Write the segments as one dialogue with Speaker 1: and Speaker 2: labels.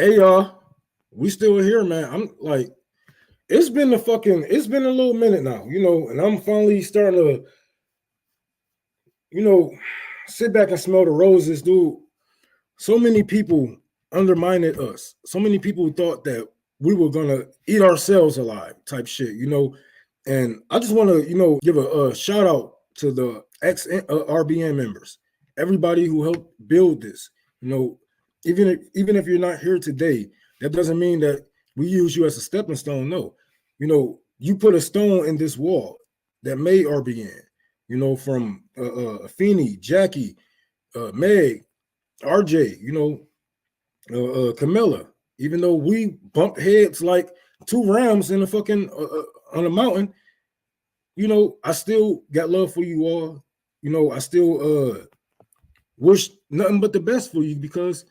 Speaker 1: Hey y'all, we still here, man. I'm like, it's been a little minute now, and I'm finally starting to, you know, sit back and smell the roses, dude. So many people undermined us. So many people thought that we were gonna eat ourselves alive, type shit, And I just want to, give a shout out to the ex RBN members, everybody who helped build this. Even if you're not here today, that doesn't mean that we use you as a stepping stone. No, you put a stone in this wall that made RBN. From Afeni, Jackie, Meg, RJ, Camilla. Even though we bumped heads like two rams in a fucking on a mountain, I still got love for you all. I still wish nothing but the best for you because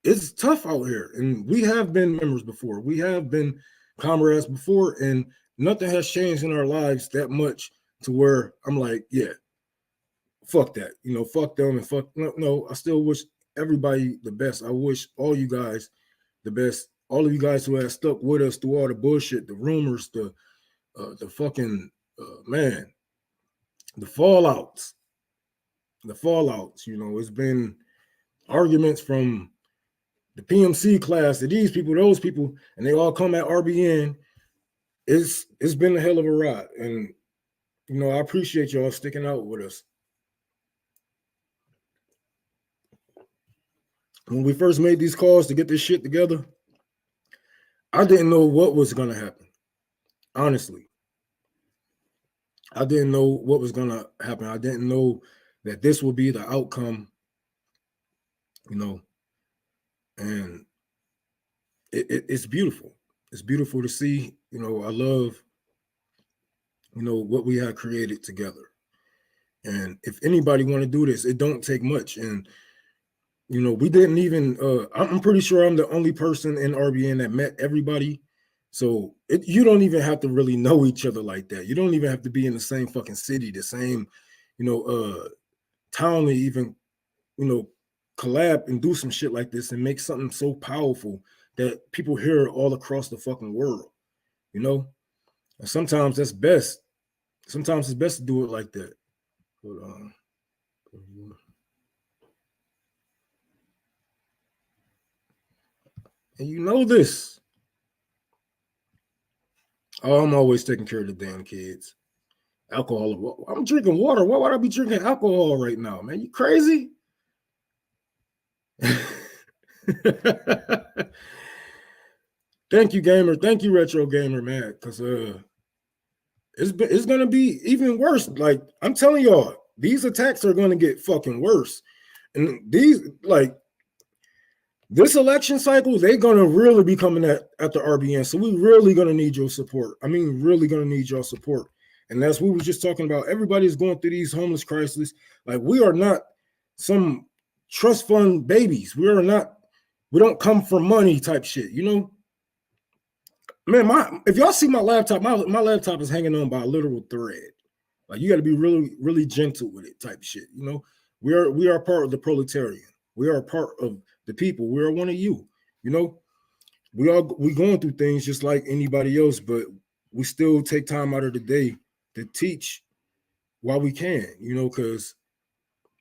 Speaker 1: it's tough out here. And we have been members before. We have been comrades before, and nothing has changed in our lives that much to where I'm like, yeah, fuck that. Fuck them and fuck no. I still wish everybody the best. I wish all you guys the best. All of you guys who have stuck with us through all the bullshit, the rumors, the fucking man, the fallouts. It's been arguments from the PMC class to these people, those people, and they all come at RBN. It's been a hell of a ride, and I appreciate y'all sticking out with us. When we first made these calls to get this shit together, I didn't know what was gonna happen. Honestly, I didn't know what was gonna happen. I didn't know that this would be the outcome, and it's beautiful. It's beautiful to see. I love, what we have created together. And if anybody want to do this, it don't take much. And we didn't even. I'm pretty sure I'm the only person in RBN that met everybody. So you don't even have to really know each other like that. You don't even have to be in the same fucking city, the same, town to even, collab and do some shit like this and make something so powerful that people hear all across the fucking world. And sometimes that's best. Sometimes it's best to do it like that. Hold on. And you know this. Oh, I'm always taking care of the damn kids. Alcohol. I'm drinking water. Why would I be drinking alcohol right now, man? You crazy? Thank you, gamer. Thank you, retro gamer, man. Because it's gonna be even worse. Like I'm telling y'all, these attacks are gonna get fucking worse. And this election cycle, they're gonna really be coming at the RBN. So we really gonna need your support. I mean, really gonna need your support. And that's what we were just talking about. Everybody's going through these homeless crises. Like we are not some trust fund babies. We don't come from money type shit, Man, if y'all see my laptop, my laptop is hanging on by a literal thread. Like you got to be really, really gentle with it type shit. We are part of the proletarian. We are a part of the people. We are one of you. We going through things just like anybody else, but we still take time out of the day to teach while we can, because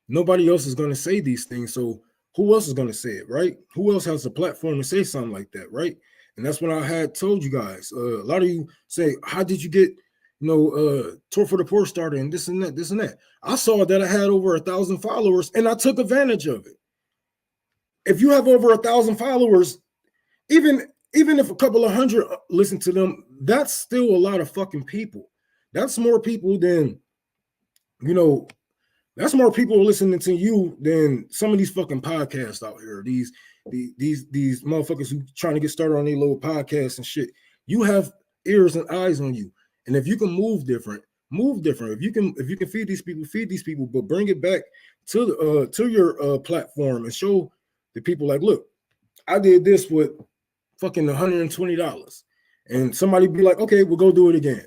Speaker 1: nobody else is going to say these things. So who else is going to say it, right? Who else has a platform to say something like that, right? And that's what I had told you guys. A lot of you say, how did you get, Tour for the Poor started and this and that. I saw that I had over 1,000 followers and I took advantage of it. If you have over 1,000 followers, even if a couple of hundred listen to them, that's still a lot of fucking people. That's more people than, that's more people listening to you than some of these fucking podcasts out here. These motherfuckers who trying to get started on their little podcasts and shit. You have ears and eyes on you. And if you can move different. If you can feed these people, but bring it back to your platform and show the people like, look, I did this with fucking $120. And somebody be like, okay, we'll go do it again.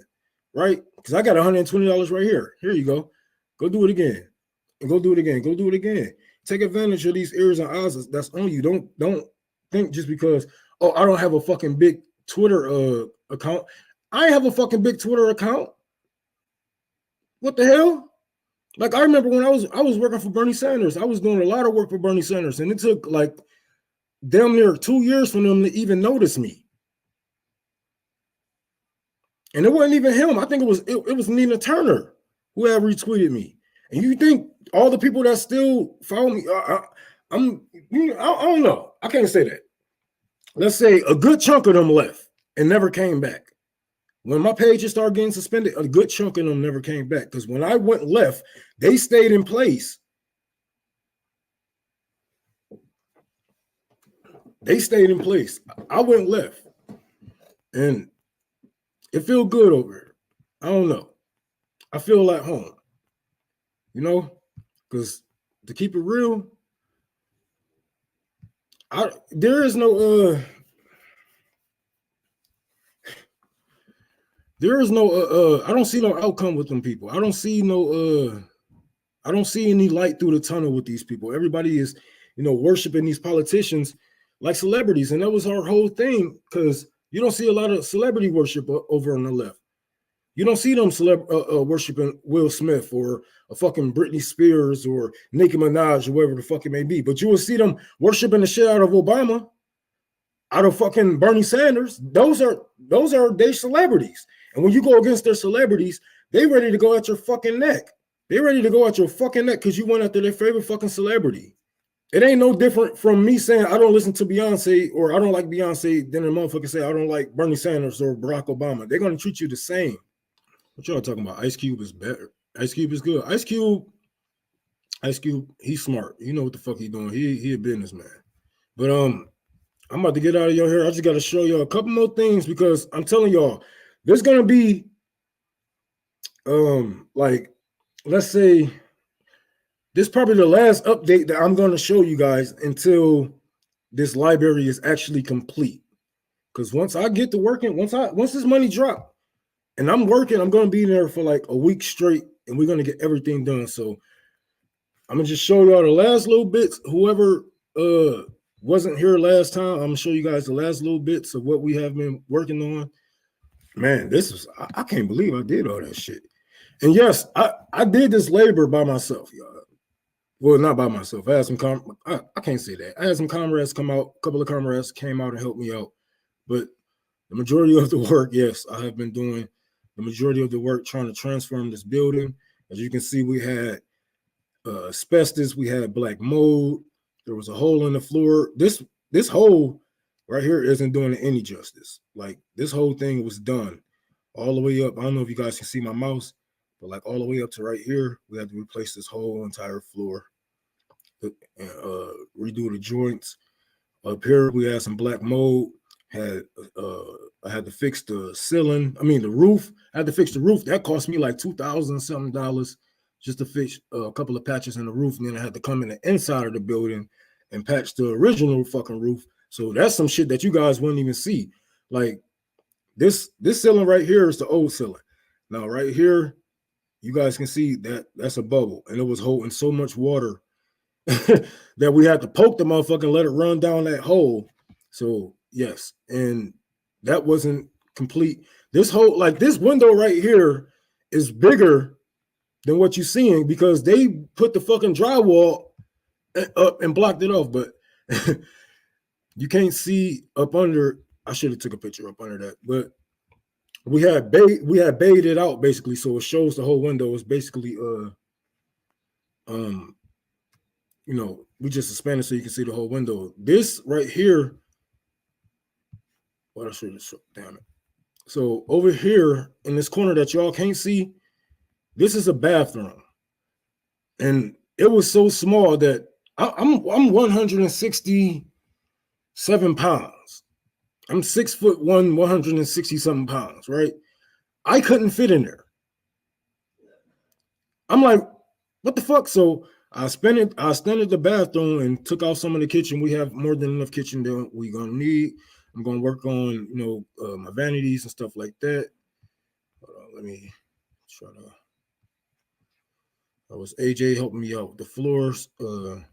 Speaker 1: Right? Because I got $120 right here. Here you go. Go do it again. And go do it again. Go do it again. Take advantage of these ears and eyes that's on you. Don't think just because, oh, I don't have a fucking big Twitter account. I have a fucking big Twitter account. What the hell? Like, I remember when I was working for Bernie Sanders. I was doing a lot of work for Bernie Sanders, and it took like damn near 2 years for them to even notice me. And it wasn't even him. I think it was Nina Turner who had retweeted me. And you think all the people that still follow me, I don't know. I can't say that. Let's say a good chunk of them left and never came back. When my pages started getting suspended, a good chunk of them never came back. Because when I went left, they stayed in place. They stayed in place. I went left. And it feels good over here. I don't know. I feel like home. You know? Because to keep it real, there is no I don't see no outcome with them people. I don't see any light through the tunnel with these people. Everybody is, worshiping these politicians like celebrities. And that was our whole thing, because you don't see a lot of celebrity worship over on the left. You don't see them worshiping Will Smith or a fucking Britney Spears or Nicki Minaj or whatever the fuck it may be. But you will see them worshiping the shit out of Obama, out of fucking Bernie Sanders. Those are their celebrities. And when you go against their celebrities, they ready to go at your fucking neck. They ready to go at your fucking neck because you went after their favorite fucking celebrity. It ain't no different from me saying I don't listen to Beyonce or I don't like Beyonce than a motherfucker say I don't like Bernie Sanders or Barack Obama. They're going to treat you the same. What y'all talking about? Ice Cube is better. Ice Cube is good. Ice Cube, he's smart. You know what the fuck he doing. He a businessman. But I'm about to get out of your hair. I just got to show y'all a couple more things because I'm telling y'all, there's going to be, like, let's say, this is probably the last update that I'm going to show you guys until this library is actually complete. Because once I get to working, once this money drop, and I'm working, I'm going to be there for like a week straight, and we're going to get everything done. So I'm going to just show y'all the last little bits. Whoever wasn't here last time, I'm going to show you guys the last little bits of what we have been working on. Man, I can't believe I did all that shit. And yes, I did this labor by myself, y'all. Well, not by myself. I had some I can't say that. I had some comrades come out. A couple of comrades came out and helped me out. But the majority of the work, yes, I have been doing the majority of the work trying to transform this building. As you can see, we had asbestos, we had black mold. There was a hole in the floor. This hole right here isn't doing it any justice. Like, this whole thing was done all the way up. I don't know if you guys can see my mouse, but like all the way up to right here, we had to replace this whole entire floor and redo the joints. Up here, we had some black mold. I had to fix the ceiling. I mean, the roof. I had to fix the roof. That cost me like $2,000 something just to fix a couple of patches in the roof. And then I had to come in the inside of the building and patch the original fucking roof. So that's some shit that you guys wouldn't even see. Like, this ceiling right here is the old ceiling. Now, right here, you guys can see that that's a bubble. And it was holding so much water that we had to poke the motherfucker and let it run down that hole. So, yes. And that wasn't complete. This whole, like, this window right here is bigger than what you're seeing because they put the fucking drywall up and blocked it off. But you can't see up under. I should have took a picture up under that. But we had bayed it out basically, so it shows the whole window is basically we just expanded so you can see the whole window. This right here, what I should have shown, damn it. So over here in this corner that y'all can't see, this is a bathroom. And it was so small that I'm 167 pounds. I'm 6'1", 160 something pounds, right? I couldn't fit in there. I'm like, what the fuck? So I extended the bathroom and took out some of the kitchen. We have more than enough kitchen that we're gonna need. I'm gonna work on, my vanities and stuff like that. Let me try to. That was AJ helping me out with the floors. Damn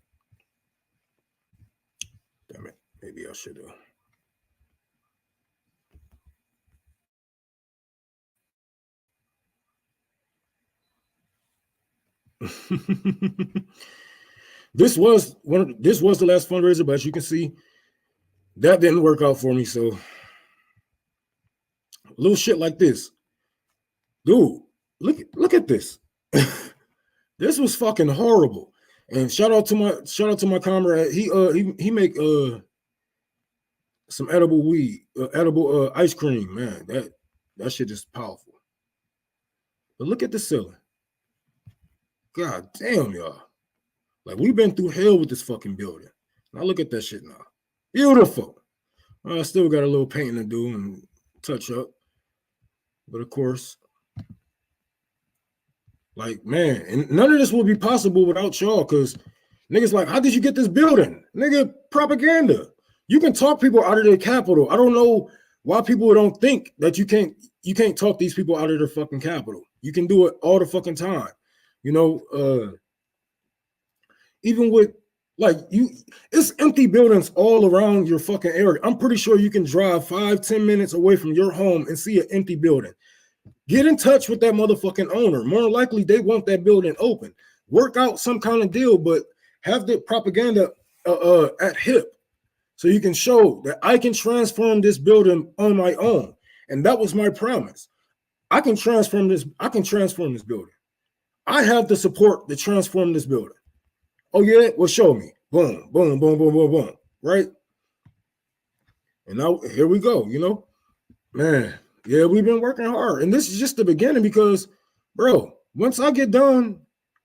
Speaker 1: it, maybe I should have. This was the last fundraiser, but as you can see, that didn't work out for me. So little shit like this, dude. Look at this. This was fucking horrible. And shout out to my comrade. He make some edible weed, edible ice cream. Man, that shit is powerful. But look at the ceiling. God damn, y'all. Like, we've been through hell with this fucking building. Now look at that shit now. Beautiful. I still got a little painting to do and touch up. But of course, like, man, and none of this would be possible without y'all, because niggas like, how did you get this building? Nigga, propaganda. You can talk people out of their capital. I don't know why people don't think that you can't talk these people out of their fucking capital. You can do it all the fucking time. You know, even with like it's empty buildings all around your fucking area. I'm pretty sure you can drive 5-10 minutes away from your home and see an empty building. Get in touch with that motherfucking owner. More likely they want that building open. Work out some kind of deal, but have the propaganda at hip, so you can show that I can transform this building on my own. And that was my promise. I can transform this building. I have the support to transform this building. Oh yeah, well, show me. Boom, boom, boom, boom, boom, boom. Right? And now here we go, you know? Man, yeah, we've been working hard. And this is just the beginning, because, bro, once I get done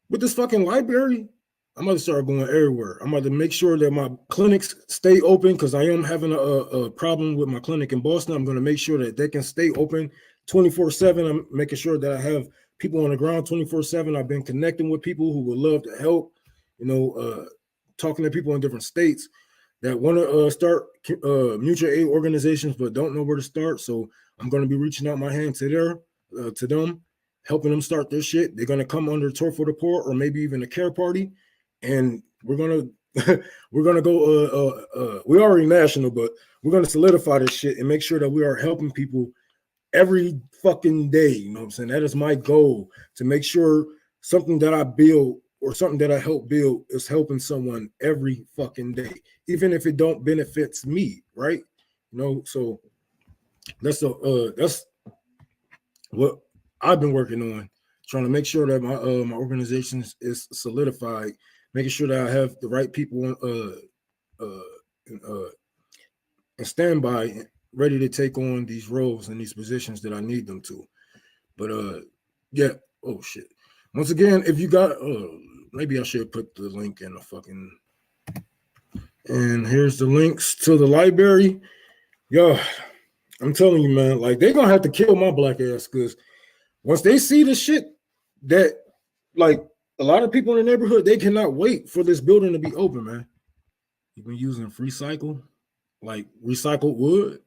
Speaker 1: with this fucking library, I'm going to start going everywhere. I'm going to make sure that my clinics stay open, because I am having a problem with my clinic in Boston. I'm going to make sure that they can stay open 24/7. I'm making sure that I have people on the ground 24/7. I've been connecting with people who would love to help, you know, talking to people in different states that want to start mutual aid organizations but don't know where to start. So I'm going to be reaching out my hand to them, helping them start their shit. They're going to come under Tour for the Poor, or maybe even a care party. And we're going to go, we're already national, but we're going to solidify this shit and make sure that we are helping people every fucking day. You know what I'm saying? That is my goal, to make sure something that I build or something that I help build is helping someone every fucking day, even if it don't benefits me, right? You know, so that's what I've been working on, trying to make sure that my organization is solidified, making sure that I have the right people and standby, ready to take on these roles and these positions that I need them to. But yeah, oh shit. Once again, if you got maybe I should put the link in the fucking, and here's the links to the library. Yo, I'm telling you, man, like, they're gonna have to kill my black ass, because once they see the shit that, like, a lot of people in the neighborhood, they cannot wait for this building to be open, man. You've been using recycled wood.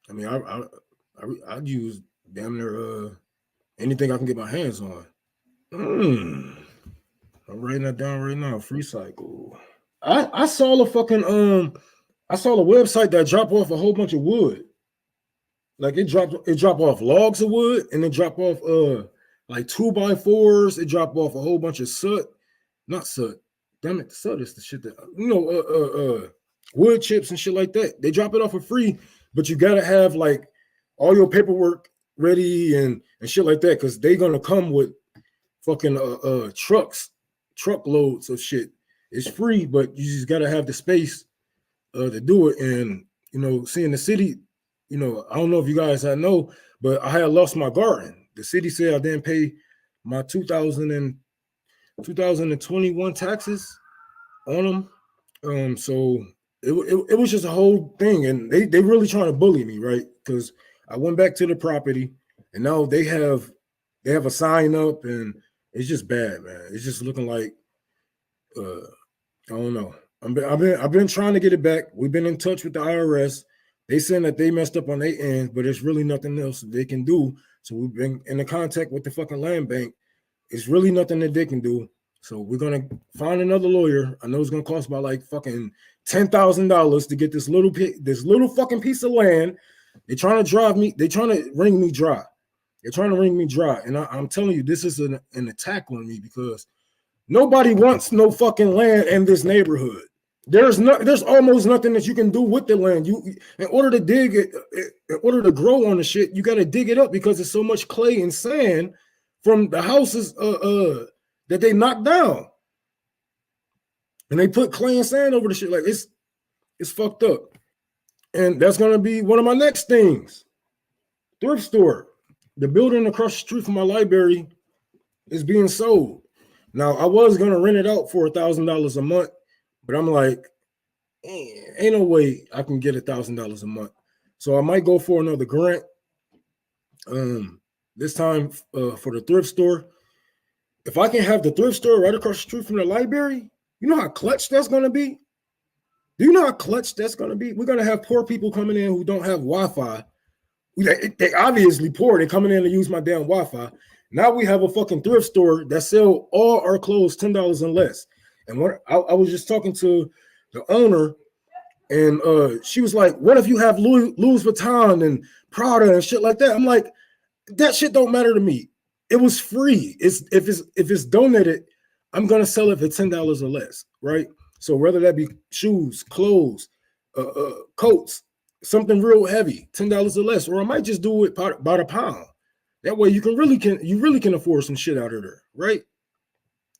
Speaker 1: I mean, I'd use damn near anything I can get my hands on. I'm writing that down right now. Free cycle. I saw a fucking I saw a website that dropped off a whole bunch of wood. Like, it dropped off logs of wood, and it dropped off like 2x4s. It dropped off a whole bunch of soot. Not soot. Damn it, the soot is the shit that, you know, wood chips and shit like that. They drop it off for free, but you gotta have like all your paperwork ready and shit like that, because they're gonna come with fucking truckloads of shit. It's free, but you just gotta have the space to do it. And, you know, seeing the city, you know, I don't know if you guys know, but I had lost my garden. The city said I didn't pay my 2021 taxes on them. So it was just a whole thing, and they really trying to bully me, right? Because I went back to the property, and now they have a sign up, and it's just bad, man. It's just looking like I don't know. I've been trying to get it back. We've been in touch with the IRS. They saying that they messed up on their end, but there's really nothing else they can do. So we've been in contact with the fucking land bank. It's really nothing that they can do. So we're gonna find another lawyer. I know it's gonna cost about like fucking $10,000 to get this little fucking piece of land. They're trying to drive me. They're trying to wring me dry. They're trying to wring me dry. And I'm telling you, this is an attack on me because nobody wants no fucking land in this neighborhood. There's almost nothing that you can do with the land. In order to dig it, in order to grow on the shit, you got to dig it up because there's so much clay and sand from the houses that they knocked down. And they put clay and sand over the shit. Like it's fucked up. And that's gonna be one of my next things. Thrift store. The building across the street from my library is being sold. Now I was gonna rent it out for $1,000 a month, but I'm like, ain't no way I can get $1,000 a month. So I might go for another grant. This time for the thrift store. If I can have the thrift store right across the street from the library, you know how clutch that's gonna be? Do you know how clutch that's gonna be? We're gonna have poor people coming in who don't have Wi-Fi. They obviously poor. They're coming in to use my damn Wi-Fi. Now we have a fucking thrift store that sell all our clothes $10 and less. And what I was just talking to the owner, and she was like, "What if you have Louis Vuitton and Prada and shit like that?" I'm like, that shit don't matter to me. It was free. If it's donated, I'm gonna sell it for $10 or less, right? So whether that be shoes, clothes, coats, something real heavy, $10 or less, or I might just do it about a pound. That way you really can afford some shit out of there, right?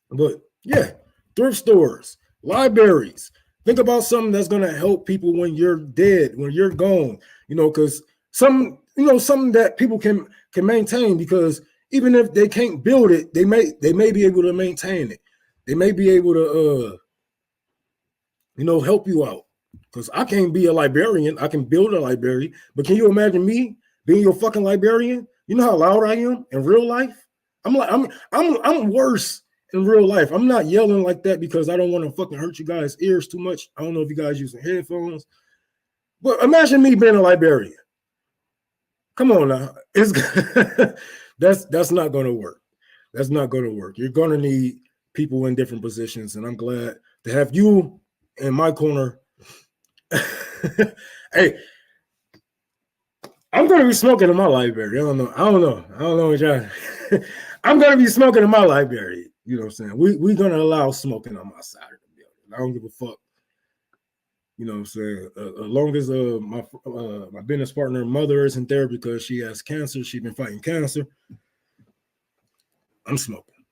Speaker 1: But yeah, thrift stores, libraries. Think about something that's gonna help people when you're dead, when you're gone. Because something that people can maintain. Because even if they can't build it, they may be able to maintain it. They may be able to help you out. Because I can't be a librarian. I can build a library. But can you imagine me being your fucking librarian? You know how loud I am in real life? I'm worse in real life. I'm not yelling like that because I don't want to fucking hurt you guys' ears too much. I don't know if you guys using headphones. But imagine me being a librarian. Come on now. That's not gonna work. That's not gonna work. You're gonna need people in different positions, and I'm glad to have you in my corner. Hey, I'm gonna be smoking in my library. I don't know what y'all. I'm gonna be smoking in my library. You know what I'm saying? We're gonna allow smoking on my side of the building. I don't give a fuck. You know what I'm saying? As long as my business partner mother isn't there because she has cancer, she's been fighting cancer. I'm smoking.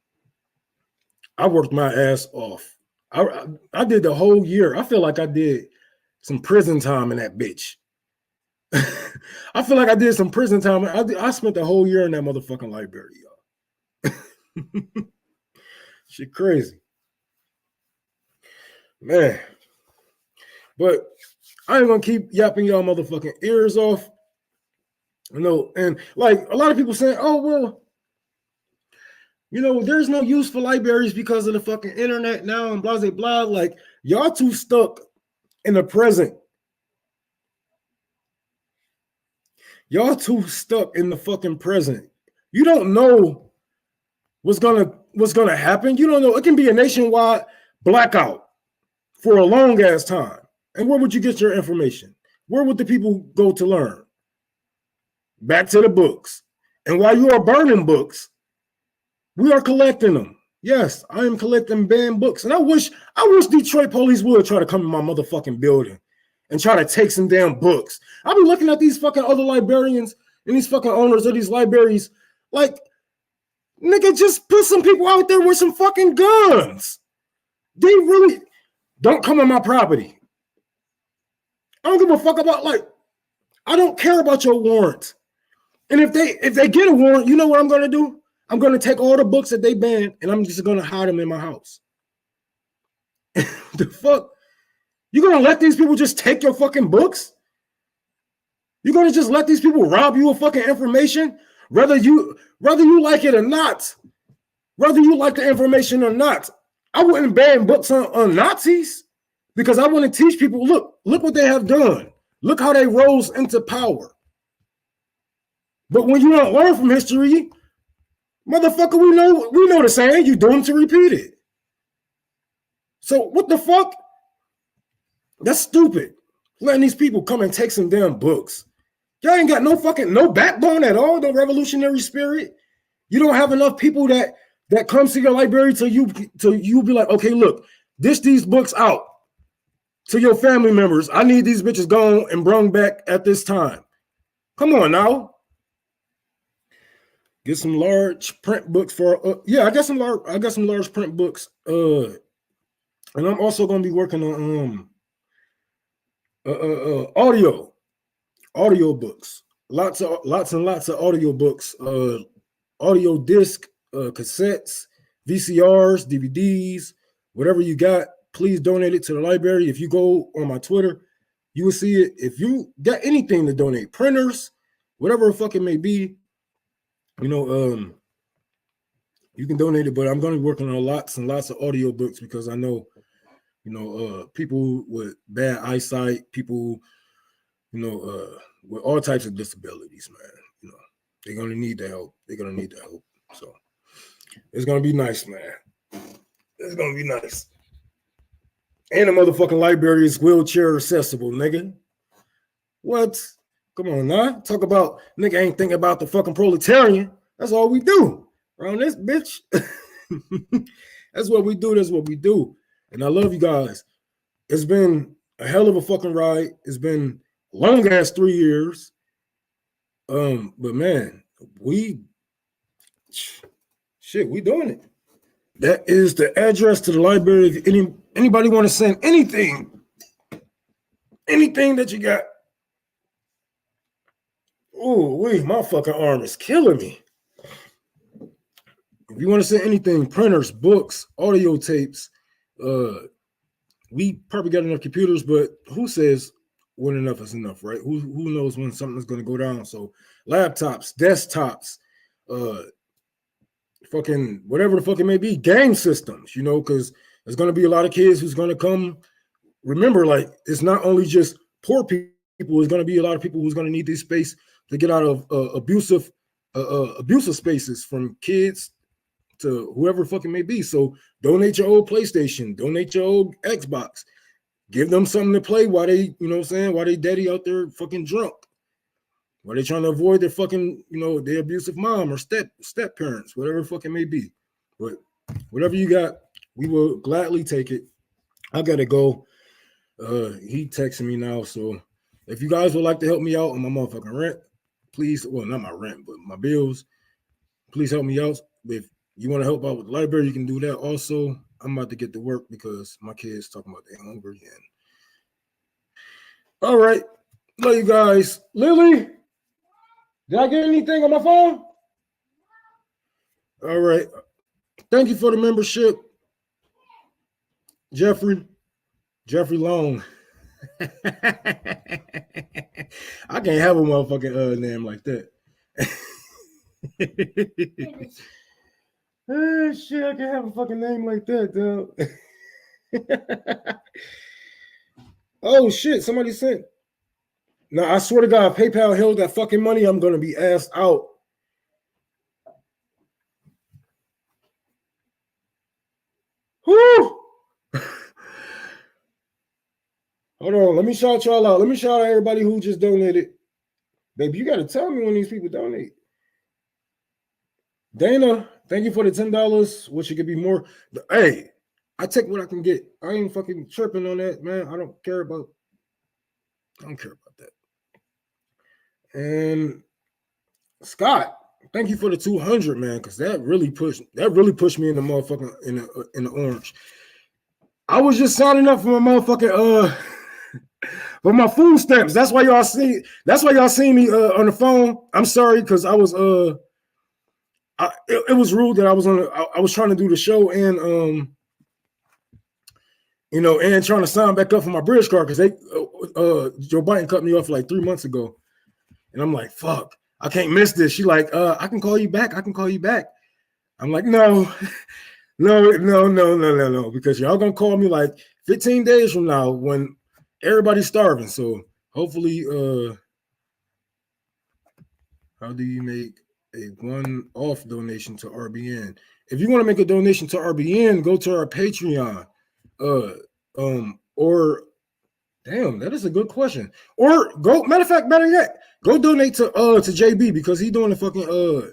Speaker 1: I worked my ass off. I did the whole year. I feel like I did some prison time in that bitch. I feel like I did some prison time. I spent the whole year in that motherfucking library, y'all. Shit crazy. Man. But I ain't gonna keep yapping y'all motherfucking ears off. And like a lot of people saying, oh, well, there's no use for libraries because of the fucking internet now and blah, blah, blah. Like, y'all too stuck in the present. Y'all too stuck in the fucking present. You don't know what's gonna happen. You don't know. It can be a nationwide blackout for a long ass time. And where would you get your information? Where would the people go to learn? Back to the books. And while you are burning books, we are collecting them. Yes, I am collecting banned books. And I wish Detroit police would try to come in my motherfucking building and try to take some damn books. I'll be looking at these fucking other librarians and these fucking owners of these libraries like, nigga, just put some people out there with some fucking guns. They really don't come on my property. I don't give a fuck about, I don't care about your warrant. And if they get a warrant, you know what I'm going to do? I'm going to take all the books that they banned and I'm just going to hide them in my house. The fuck? You're going to let these people just take your fucking books? You're going to just let these people rob you of fucking information? Whether you like it or not, whether you like the information or not, I wouldn't ban books on Nazis. Because I want to teach people, look what they have done. Look how they rose into power. But when you don't learn from history, motherfucker, we know the saying, you doomed to repeat it. So what the fuck? That's stupid. Letting these people come and take some damn books. Y'all ain't got no backbone at all, no revolutionary spirit. You don't have enough people that comes to your library till you be like, okay, look, dish these books out to your family members. I need these bitches gone and brung back at this time. Come on now. Get some large print books for I got some large print books. And I'm also gonna be working on audio books. Lots and lots of audio books, audio disc, cassettes, VCRs, DVDs, whatever you got. Please donate it to the library. If you go on my Twitter, you will see it. If you got anything to donate, printers, whatever the fuck it may be, you can donate it. But I'm going to be working on lots and lots of audio books because I know, people with bad eyesight, people, with all types of disabilities, man. They're going to need the help. So it's going to be nice, man. It's going to be nice. And the motherfucking library is wheelchair accessible, nigga. What? Come on, now. Talk about nigga ain't thinking about the fucking proletarian. That's all we do around this bitch. That's what we do. That's what we do. And I love you guys. It's been a hell of a fucking ride. It's been long ass 3 years. But man, we doing it. That is the address to the library. If anybody want to send anything that you got. Oh, wait, my fucking arm is killing me. If you want to send anything, printers, books, audio tapes, we probably got enough computers, but who says when enough is enough, right? Who knows when something's going to go down? So laptops, desktops, fucking whatever the fuck it may be, game systems, because there's going to be a lot of kids who's going to come. Remember, like, it's not only just poor people, it's going to be a lot of people who's going to need this space to get out of abusive spaces, from kids to whoever fucking may be. So donate your old PlayStation, donate your old Xbox, give them something to play while they, while they daddy out there fucking drunk, while they trying to avoid their fucking, their abusive mom or step parents, whatever the fuck it may be. But whatever you got, we will gladly take it. I gotta go. He texting me now, so if you guys would like to help me out on my motherfucking rent, please, well, not my rent, but my bills, please help me out. If you want to help out with the library, you can do that also. I'm about to get to work because my kids talking about they're hungry. And all right, love you guys. Lily, did I get anything on my phone? All right. Thank you for the membership, Jeffrey Long. I can't have a motherfucking name like that. Oh shit, I can't have a fucking name like that, dude. Oh shit, somebody sent. Now I swear to God, PayPal held that fucking money. I'm gonna be asked out. Whoo! Hold on, let me shout y'all out. Let me shout out everybody who just donated. Baby, you gotta tell me when these people donate. Dana, thank you for the $10, which it could be more. But hey, I take what I can get. I ain't fucking tripping on that, man. I don't care about that. And Scott, thank you for the 200, man, because that really pushed me in the motherfucking in the orange. I was just signing up for my motherfucking for my food stamps. That's why y'all see me on the phone. I'm sorry, because I was it was rude that I was trying to do the show and and trying to sign back up for my bridge card because Joe Biden cut me off like 3 months ago. And I'm like, fuck, I can't miss this. She like, I can call you back. I'm like, no, because y'all gonna call me like 15 days from now when everybody's starving. So hopefully, how do you make a one-off donation to RBN? If you want to make a donation to RBN, go to our Patreon. Or damn, that is a good question. Or go, matter of fact, better yet, go donate to JB because he doing the fucking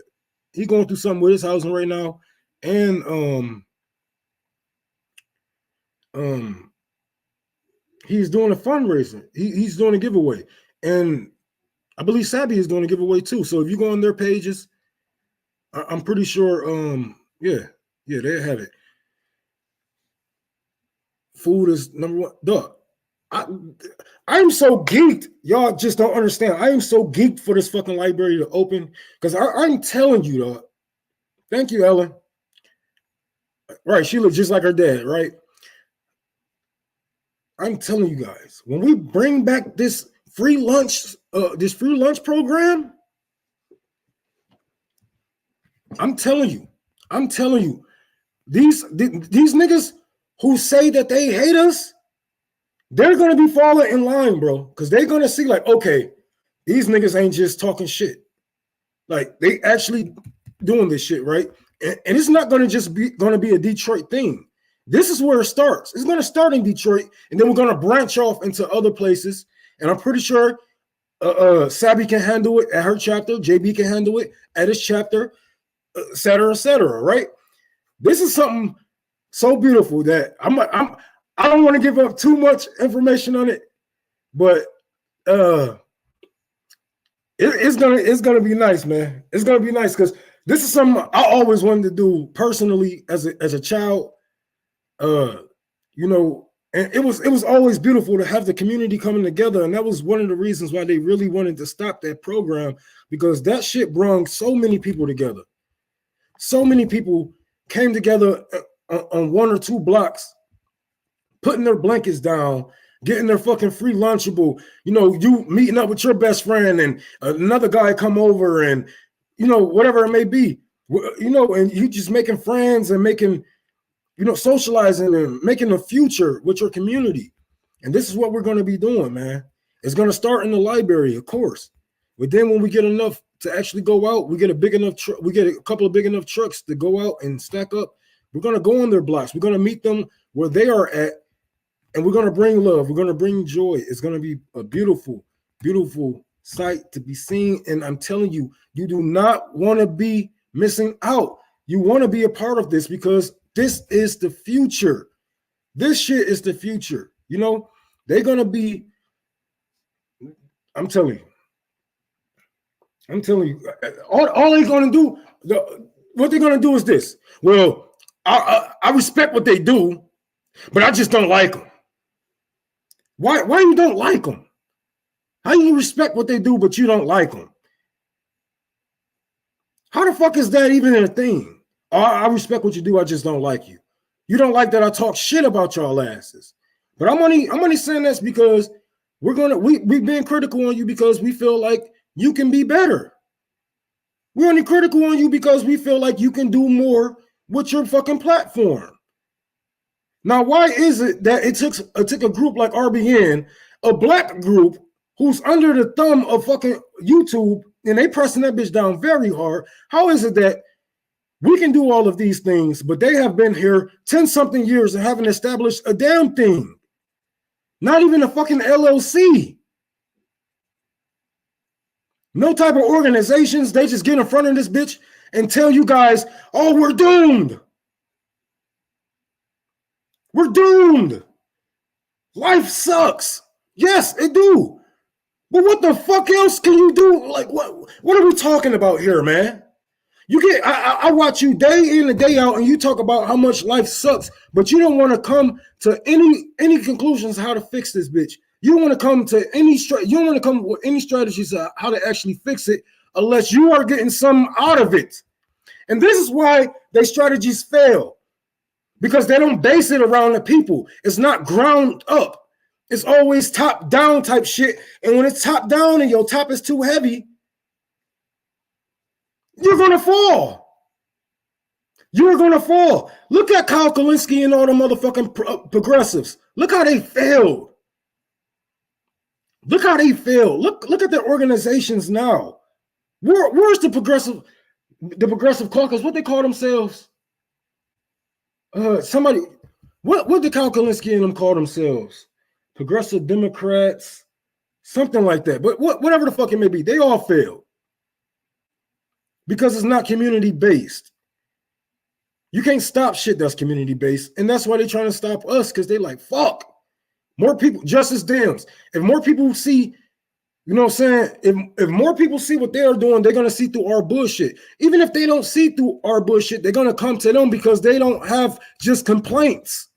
Speaker 1: he going through something with his housing right now, and he's doing a fundraiser. He's doing a giveaway, and I believe Sabby is doing a giveaway too. So if you go on their pages, I'm pretty sure. Yeah, they have it. Food is number one. Duh. I'm so geeked. Y'all just don't understand. I am so geeked for this fucking library to open because I'm telling you, dog. Thank you, Ellen. Right, she looks just like her dad, right? I'm telling you guys, when we bring back this free lunch program, I'm telling you, these niggas who say that they hate us, they're gonna be falling in line, bro, because they're gonna see like, okay, these niggas ain't just talking shit, like they actually doing this shit, right? And it's not gonna just be a Detroit thing. This is where it starts. It's gonna start in Detroit, and then we're gonna branch off into other places. And I'm pretty sure Sabby can handle it at her chapter, JB can handle it at his chapter, et cetera, right? This is something so beautiful that I don't want to give up too much information on it, but it's gonna be nice, man. It's gonna be nice because this is something I always wanted to do personally as a child. You know, and it was always beautiful to have the community coming together, and that was one of the reasons why they really wanted to stop that program, because that shit brought so many people together. So many people came together on one or two blocks, putting their blankets down, getting their fucking free Lunchable. You know, you meeting up with your best friend and another guy come over and, you know, whatever it may be, you know, and you just making friends and making, you know, socializing and making a future with your community. And this is what we're going to be doing, man. It's going to start in the library, of course. But then when we get enough to actually go out, we get a couple of big enough trucks to go out and stack up. We're going to go on their blocks. We're going to meet them where they are at. And we're going to bring love. We're going to bring joy. It's going to be a beautiful, beautiful sight to be seen. And I'm telling you, you do not want to be missing out. You want to be a part of this because this is the future. This shit is the future. You know, they're going to be, I'm telling you, all they're going to do, what they're going to do is this. Well, I respect what they do, but I just don't like them. Why you don't like them? How you respect what they do, but you don't like them? How the fuck is that even a thing? I respect what you do, I just don't like you. You don't like that I talk shit about y'all asses. But I'm only saying this because we've been critical on you because we feel like you can be better. We're only critical on you because we feel like you can do more with your fucking platform. Now, why is it that it took a group like RBN, a black group who's under the thumb of fucking YouTube, and they pressing that bitch down very hard? How is it that we can do all of these things, but they have been here 10-something years and haven't established a damn thing? Not even a fucking LLC. No type of organizations. They just get in front of this bitch and tell you guys, oh, we're doomed. We're doomed. Life sucks. Yes, it do. But what the fuck else can you do? Like, what are we talking about here, man? You get, I watch you day in and day out, and you talk about how much life sucks, but you don't want to come to any conclusions how to fix this bitch. You don't want to come to you don't want to come with any strategies on how to actually fix it unless you are getting something out of it. And this is why their strategies fail. Because they don't base it around the people. It's not ground up. It's always top down type shit. And when it's top down and your top is too heavy, you're going to fall. You're going to fall. Look at Kyle Kalinske and all the motherfucking progressives. Look how they failed. Look how they failed. Look at their organizations now. Where's the progressive caucus? What they call themselves? Somebody, What did Kyle Kalinske and them call themselves? Progressive Democrats, something like that. But whatever the fuck it may be, they all failed because it's not community based. You can't stop shit that's community based, and that's why they're trying to stop us, because they like, fuck, more people, Justice Dems. If more people see, you know what I'm saying? If more people see what they are doing, they're gonna see through our bullshit. Even if they don't see through our bullshit, they're gonna come to them because they don't have just complaints.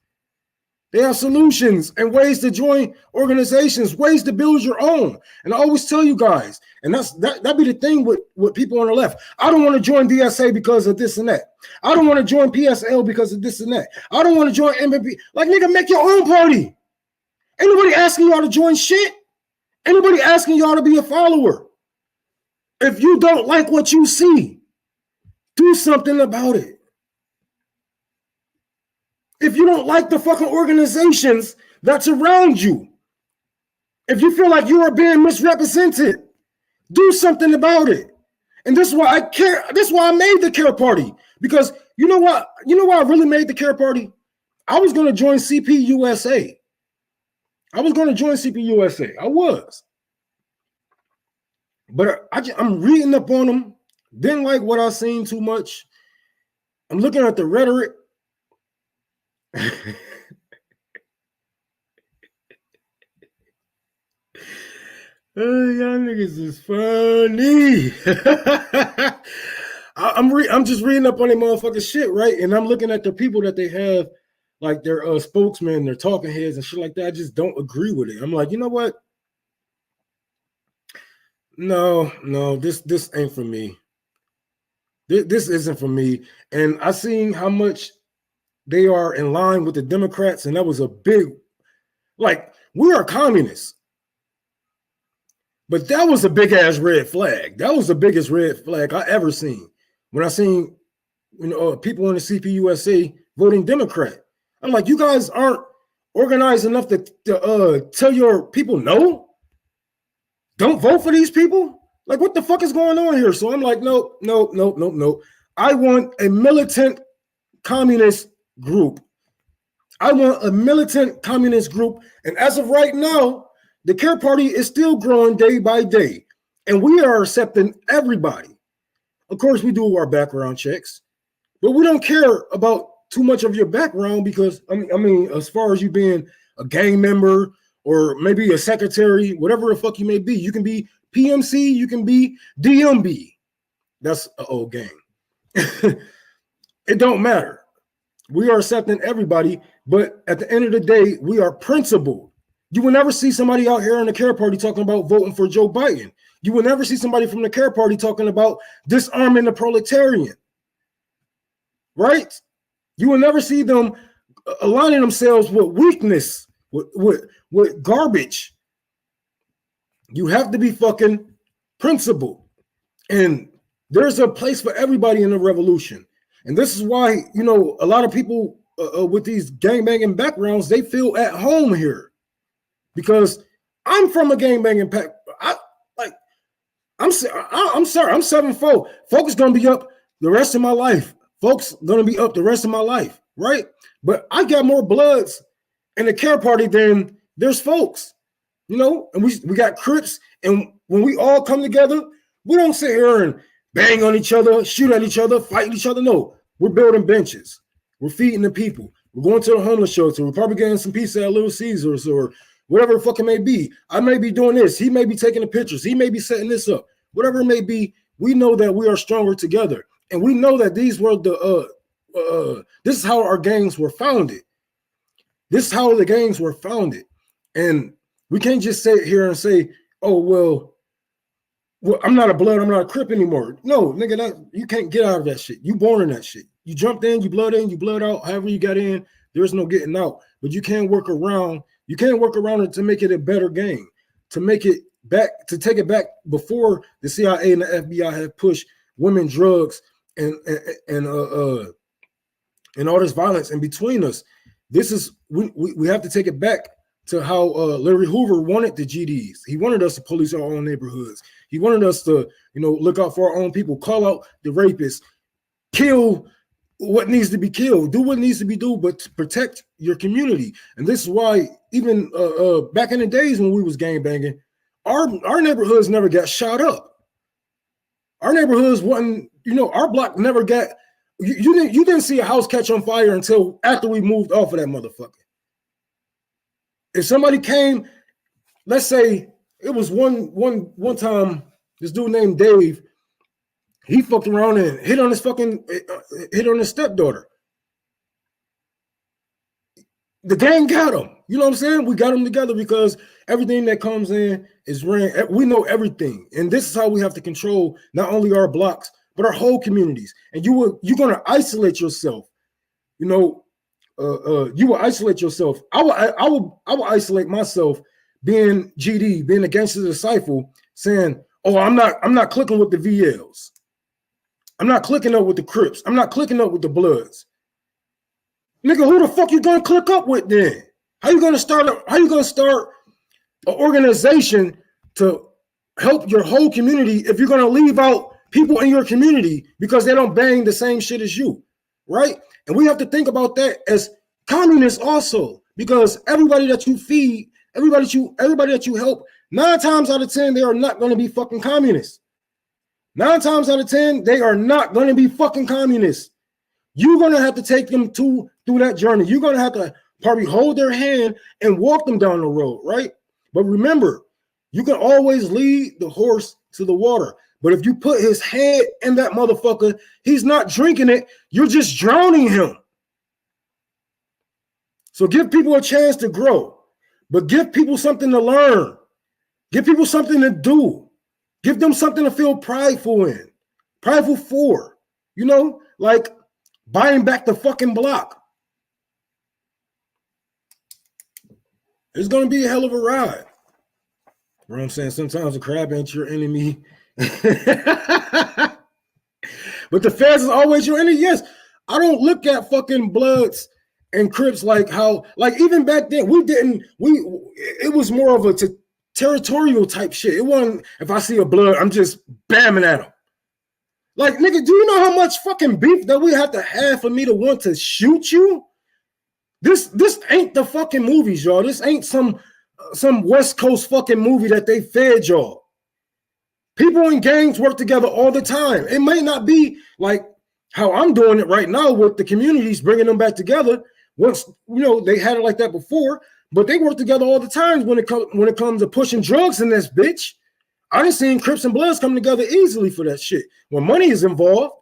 Speaker 1: They have solutions and ways to join organizations, ways to build your own. And I always tell you guys, and that be the thing with people on the left. I don't want to join DSA because of this and that. I don't want to join PSL because of this and that. I don't want to join MVP. Like, nigga, make your own party. Ain't nobody asking y'all to join shit. Ain't nobody asking y'all to be a follower. If you don't like what you see, do something about it. If you don't like the fucking organizations that's around you, if you feel like you are being misrepresented, do something about it. And this is why I care. This is why I made the Care Party. Because you know what? You know why I really made the Care Party? I was going to join CPUSA. I was going to join CPUSA. I was. But I'm reading up on them. Didn't like what I seen too much. I'm looking at the rhetoric. Oh, y'all niggas is funny. I'm just reading up on their motherfucking shit, right? And I'm looking at the people that they have, like their spokesmen, their talking heads and shit like that. I just don't agree with it. I'm like, you know what? No, this ain't for me. This isn't for me. And I seen how much they are in line with the Democrats, and that was a big, like, we are communists. But that was a big ass red flag. That was the biggest red flag I ever seen. When I seen, you know, people in the CPUSA voting Democrat. I'm like, you guys aren't organized enough to tell your people no? Don't vote for these people? Like, what the fuck is going on here? So I'm like, no. I want a militant communist group. I want a militant communist group. And as of right now, the Care Party is still growing day by day. And we are accepting everybody. Of course, we do our background checks. But we don't care about too much of your background because, I mean, as far as you being a gang member or maybe a secretary, whatever the fuck you may be, you can be PMC, you can be DMB. That's an old gang. It don't matter. We are accepting everybody, but at the end of the day, we are principled. You will never see somebody out here in the Care Party talking about voting for Joe Biden. You will never see somebody from the Care Party talking about disarming the proletariat, right? You will never see them aligning themselves with weakness, with garbage. You have to be fucking principled. And there's a place for everybody in the revolution. And this is why, you know, a lot of people with these gangbanging backgrounds, they feel at home here. Because I'm from a gangbanging pack. I'm sorry, I'm 7'4". Folks gonna be up the rest of my life. Folks gonna be up the rest of my life, right? But I got more bloods in the Care Party than there's folks, you know. And we got Crips, and when we all come together, we don't sit here and bang on each other, shoot at each other, fight each other. No, we're building benches. We're feeding the people. We're going to the homeless shelter. We're probably getting some pizza at Little Caesars or whatever the fuck it may be. I may be doing this. He may be taking the pictures. He may be setting this up. Whatever it may be, we know that we are stronger together. And we know that these were this is how our gangs were founded. This is how the gangs were founded. And we can't just sit here and say, oh, well, I'm not a blood, I'm not a Crip anymore. No, nigga, you can't get out of that shit. You born in that shit. You jumped in, you blood out, however you got in, there's no getting out. But you can't work around. You can't work around it to make it a better game, to make it back, to take it back before the CIA and the FBI have pushed women, drugs, and all this violence in between us. This is we have to take it back to how Larry Hoover wanted the GDs. He wanted us to police our own neighborhoods. He wanted us to, you know, look out for our own people, call out the rapists, kill what needs to be killed. Do what needs to be done, but to protect your community. And this is why even back in the days when we was gang banging, our neighborhoods never got shot up. Our neighborhoods wasn't, our block never got. You didn't see a house catch on fire until after we moved off of that motherfucker. If somebody came, let's say it was one time, this dude named Dave, he fucked around and hit on his stepdaughter. The gang got him. You know what I'm saying? We got them together because everything that comes in is ran. We know everything, and this is how we have to control not only our blocks but our whole communities. And you're gonna isolate yourself. You will isolate yourself. I will isolate myself, being GD, being a gangster disciple, saying, "Oh, I'm not clicking with the VLs. I'm not clicking up with the Crips. I'm not clicking up with the Bloods." Nigga, who the fuck you gonna click up with then? How you gonna start an organization to help your whole community if you're gonna leave out people in your community because they don't bang the same shit as you, right? And we have to think about that as communists also, because everybody that you feed, everybody that you help, 9 times out of 10, they are not going to be fucking communists. 9 times out of 10, they are not going to be fucking communists. You're going to have to take them through that journey. You're going to have to probably hold their hand and walk them down the road, right? But remember, you can always lead the horse to the water. But if you put his head in that motherfucker, he's not drinking it. You're just drowning him. So give people a chance to grow, but give people something to learn. Give people something to do. Give them something to feel prideful for, like buying back the fucking block. It's going to be a hell of a ride. You know what I'm saying? Sometimes a crab ain't your enemy. But the feds is always your enemy. Yes, I don't look at fucking Bloods and Crips like even back then it was more of a territorial type shit. It wasn't, if I see a Blood, I'm just bamming at him. Like, nigga, do you know how much fucking beef that we have to have for me to want to shoot you? This ain't the fucking movies, y'all. This ain't some West Coast fucking movie that they fed y'all. People in gangs work together all the time. It may not be like how I'm doing it right now with the communities, bringing them back together. Once, they had it like that before, but they work together all the time when it comes to pushing drugs in this bitch. I done seen Crips and Bloods come together easily for that shit when money is involved.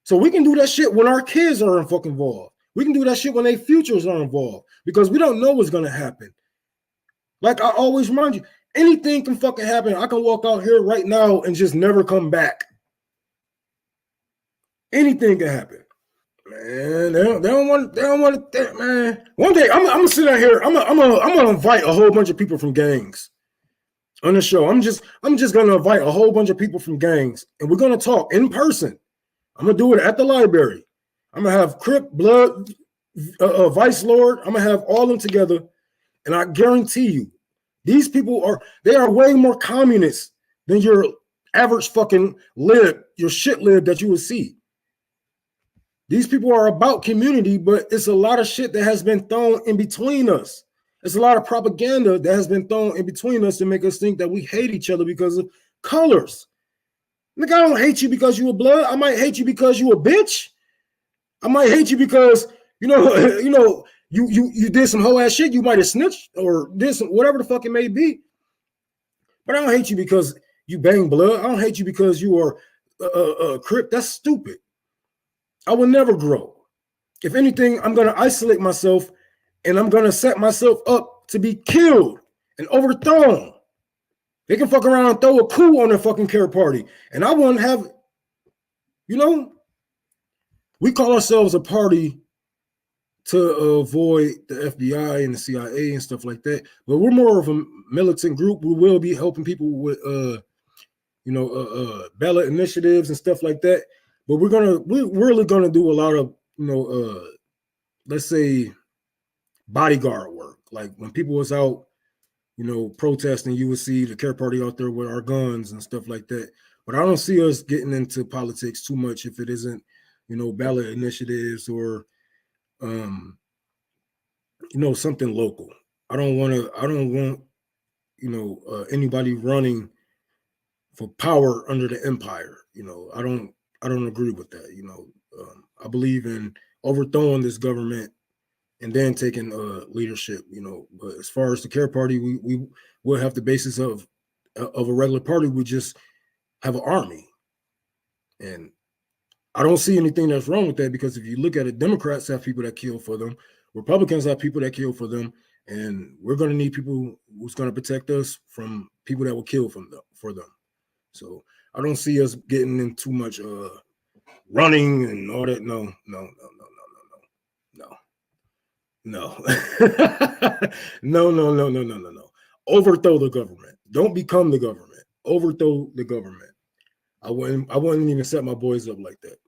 Speaker 1: So we can do that shit when our kids are fucking involved. We can do that shit when their futures are involved, because we don't know what's going to happen. Like I always remind you, anything can fucking happen. I can walk out here right now and just never come back. Anything can happen. Man, they don't want that, man. One day I'm gonna sit out here. I'm gonna invite a whole bunch of people from gangs on the show. I'm just gonna invite a whole bunch of people from gangs, and we're gonna talk in person. I'm gonna do it at the library. I'm gonna have Crip, Blood, Vice Lord. I'm gonna have all of them together, and I guarantee you, these people are way more communist than your average fucking lib, your shit lib that you would see. These people are about community, but it's a lot of shit that has been thrown in between us. It's a lot of propaganda that has been thrown in between us to make us think that we hate each other because of colors. Nigga, I don't hate you because you a Blood. I might hate you because you a bitch. I might hate you because you did some whole ass shit. You might have snitched or did some whatever the fuck it may be. But I don't hate you because you bang Blood. I don't hate you because you are a Crip. That's stupid. I will never grow. If anything, I'm going to isolate myself and I'm going to set myself up to be killed and overthrown. They can fuck around and throw a coup on their fucking care party. And I wouldn't have, we call ourselves a party to avoid the FBI and the CIA and stuff like that. But we're more of a militant group. We will be helping people with, ballot initiatives and stuff like that. But we're really gonna do a lot of, let's say, bodyguard work. Like when people was out, protesting, you would see the care party out there with our guns and stuff like that. But I don't see us getting into politics too much if it isn't ballot initiatives or, something local. I don't want, anybody running for power under the empire. I don't agree with that. I believe in overthrowing this government and then taking leadership. But as far as the Care Party, we will have the basis of a regular party. We just have an army, and I don't see anything that's wrong with that, because if you look at it, Democrats have people that kill for them, Republicans have people that kill for them, and we're going to need people who's going to protect us from people that will kill for them. So I don't see us getting in too much running and all that. No. No. Overthrow the government. Don't become the government. Overthrow the government. I wouldn't even set my boys up like that.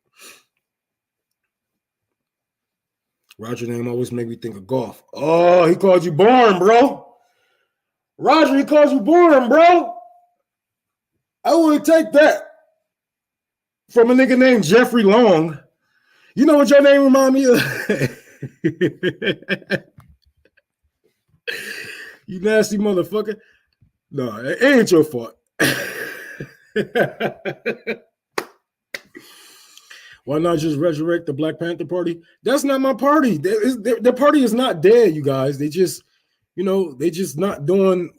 Speaker 1: Roger name always make me think of golf. Oh, he called you boring, bro. Roger, he calls you boring, bro. I would take that from a nigga named Jeffrey Long. You know what your name remind me of? You nasty motherfucker. No, it ain't your fault. Why not just resurrect the Black Panther Party? That's not my party. The party is not dead, you guys. They just, they just not doing.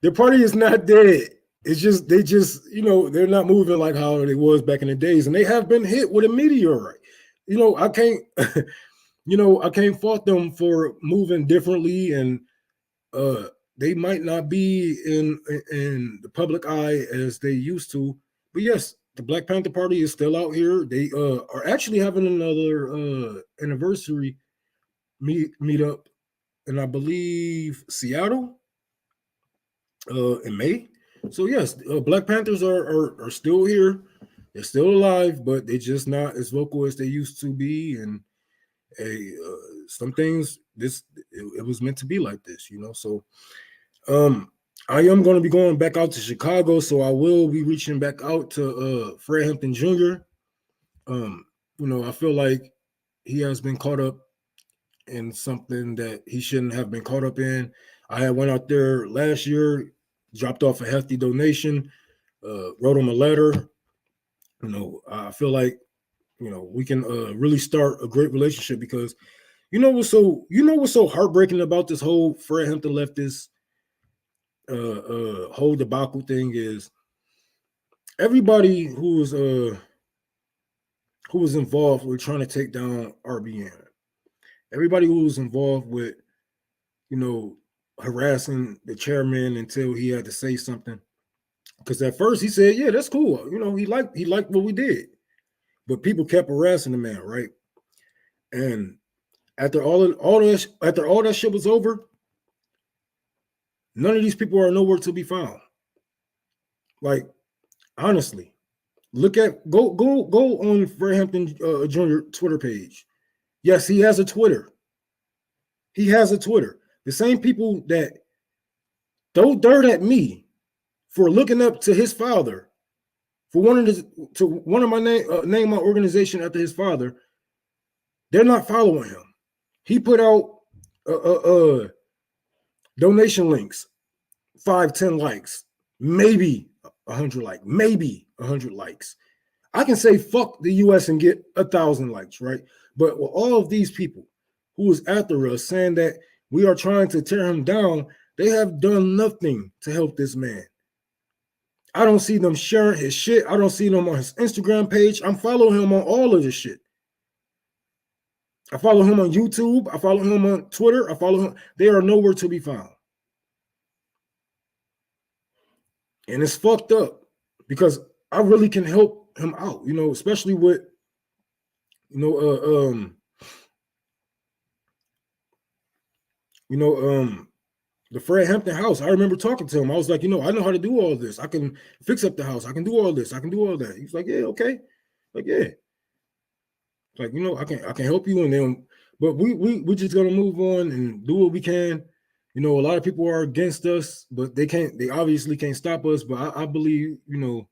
Speaker 1: The party is not dead. It's just they just they're not moving like how it was back in the days, and they have been hit with a meteorite. I can't I can't fault them for moving differently, and they might not be in the public eye as they used to. But yes, the Black Panther Party is still out here. They are actually having another anniversary meetup in, I believe, Seattle in May. So yes, Black Panthers are still here. They're still alive, but they're just not as vocal as they used to be. And some things, it was meant to be like this, So I am going to be going back out to Chicago, so I will be reaching back out to Fred Hampton Jr. I feel like he has been caught up in something that he shouldn't have been caught up in. I had went out there last year, dropped off a hefty donation, wrote him a letter. I feel like we can really start a great relationship, because what's so heartbreaking about this whole Fred Hampton leftist whole debacle thing is everybody who was involved with trying to take down RBN, everybody who was involved with harassing the chairman until he had to say something. Because at first he said, yeah, that's cool. He liked what we did. But people kept harassing the man, right? And after all that shit was over, none of these people are nowhere to be found. Like, honestly, go on Fred Hampton Jr. Twitter page. Yes, he has a Twitter. The same people that throw dirt at me for looking up to his father, for wanting to one of my name my organization after his father, they're not following him. He put out donation links, 5-10 likes, maybe 100 likes. I can say fuck the US and get 1,000 likes, right? But with all of these people who was after us saying that we are trying to tear him down, they have done nothing to help this man. I don't see them sharing his shit. I don't see them on his Instagram page. I'm following him on all of this shit. I follow him on YouTube. I follow him on Twitter. I follow him. They are nowhere to be found. And it's fucked up, because I really can help him out, especially with, the Fred Hampton house. I remember talking to him. I was like, I know how to do all this. I can fix up the house. I can do all this. I can do all that. He's like, yeah, okay. Like, yeah. Like, I can help you. And then, but we just gonna move on and do what we can. You know, a lot of people are against us, but they obviously can't stop us. But I believe, you know,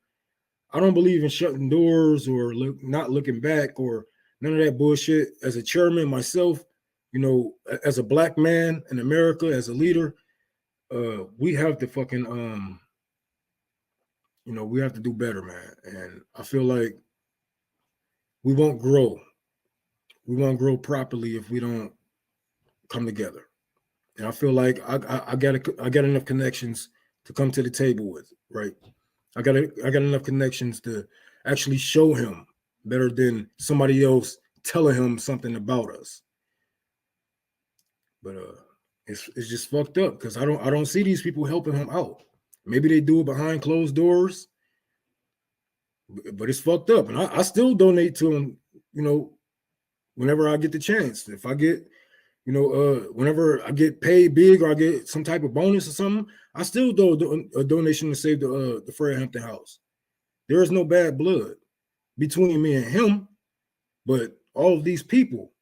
Speaker 1: I don't believe in shutting doors or not looking back or none of that bullshit. As a chairman myself, you know, as a black man in America, as a leader, we have to fucking you know, we have to do better, man. And I feel like we won't grow. We won't grow properly if we don't come together. And I feel like I got enough connections to come to the table with, right? I got enough connections to actually show him better than somebody else telling him something about us. But it's just fucked up because I don't see these people helping him out. Maybe they do it behind closed doors, but it's fucked up. And I still donate to him, you know, whenever I get the chance. If I get, you know, whenever I get paid big or I get some type of bonus or something, I still do a donation to save the Fred Hampton House. There is no bad blood between me and him, but all of these people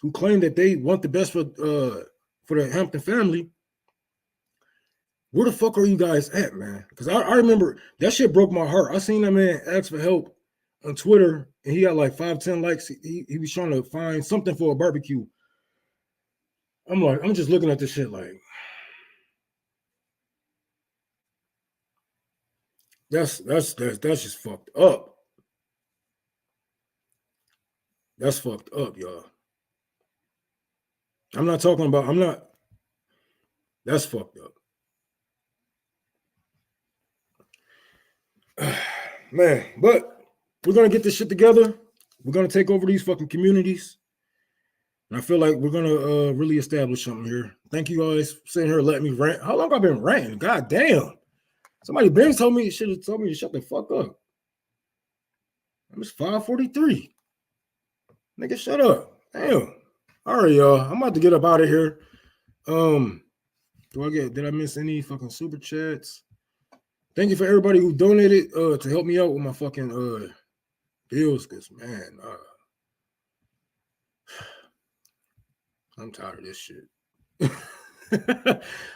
Speaker 1: who claim that they want the best for the Hampton family, where the fuck are you guys at, man? Because I remember that shit broke my heart. I seen that man ask for help on Twitter, and he got like 5-10 likes. He was trying to find something for a barbecue. I'm just looking at this shit like, that's just fucked up. That's fucked up, y'all. That's fucked up. Man, but we're gonna get this shit together. We're gonna take over these fucking communities. And I feel like we're gonna really establish something here. Thank you guys for sitting here letting me rant. How long have I been ranting? God damn. Somebody been told me should have told me to shut the fuck up. It's 5:43. Nigga, shut up. Damn. All right, y'all. I'm about to get up out of here. Did I miss any fucking super chats? Thank you for everybody who donated to help me out with my fucking bills, because man, I'm tired of this shit.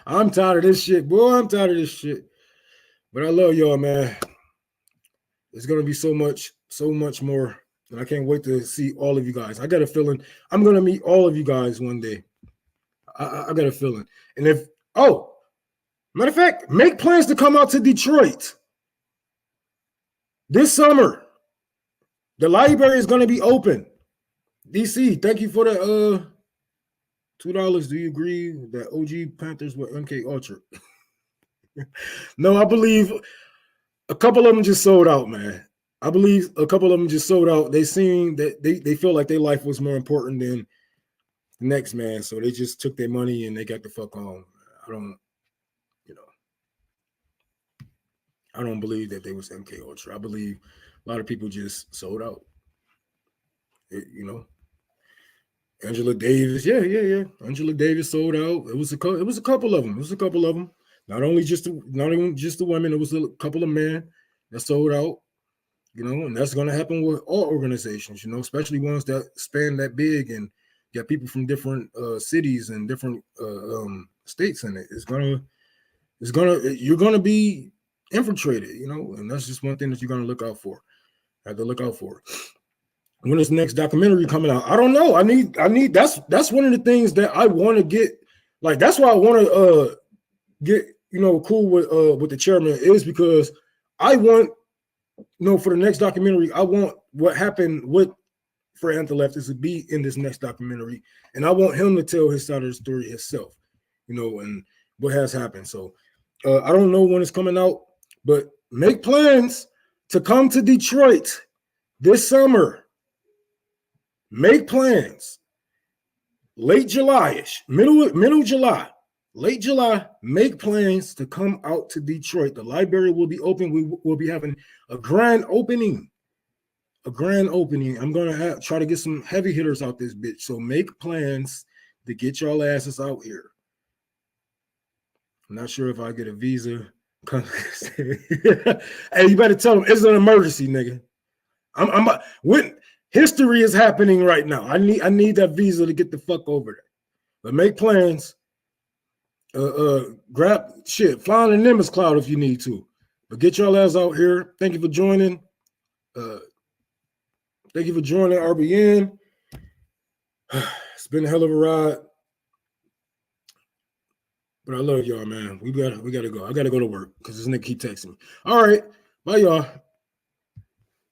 Speaker 1: I'm tired of this shit, boy. I'm tired of this shit. But I love y'all, man. It's gonna be so much more. And I can't wait to see all of you guys. I got a feeling I'm gonna meet all of you guys one day. I got a feeling. And matter of fact, make plans to come out to Detroit this summer. The library is gonna be open. DC, thank you for the $2. Do you agree that OG Panthers were MK Ultra? No, I believe a couple of them just sold out, man. I believe a couple of them just sold out. They seen that they feel like their life was more important than the next man, so they just took their money and they got the fuck on. I don't believe that they was MK Ultra. I believe a lot of people just sold out. Angela Davis, yeah. Angela Davis sold out. It was a couple of them. Not even just the women. It was a couple of men that sold out. And that's going to happen with all organizations. Especially ones that span that big and got people from different cities and different states in it. You're gonna be infiltrated. And that's just one thing that you're gonna look out for. Have to look out for. When is next documentary coming out? I don't know. I need that's one of the things that I want to get. Like, that's why I want to get cool with the chairman, is because I want for the next documentary, I want what happened with Fred Hampton Legacies to be in this next documentary, and I want him to tell his side of the story himself, and what has happened. So I don't know when it's coming out, but make plans to come to Detroit this summer. Make plans. Late July-ish, middle July, late July, make plans to come out to Detroit. The library will be open. We will be having a grand opening. I'm going to try to get some heavy hitters out this bitch. So make plans to get y'all asses out here. I'm not sure if I get a visa. Hey, you better tell them it's an emergency, nigga. When history is happening right now. I need that visa to get the fuck over there. But make plans Grab shit, fly on the Nimbus cloud if you need to. But get y'all ass out here. Thank you for joining. Thank you for joining RBN. It's been a hell of a ride. But I love y'all, man. We gotta go. I gotta go to work because this nigga keep texting me. All right. Bye, y'all.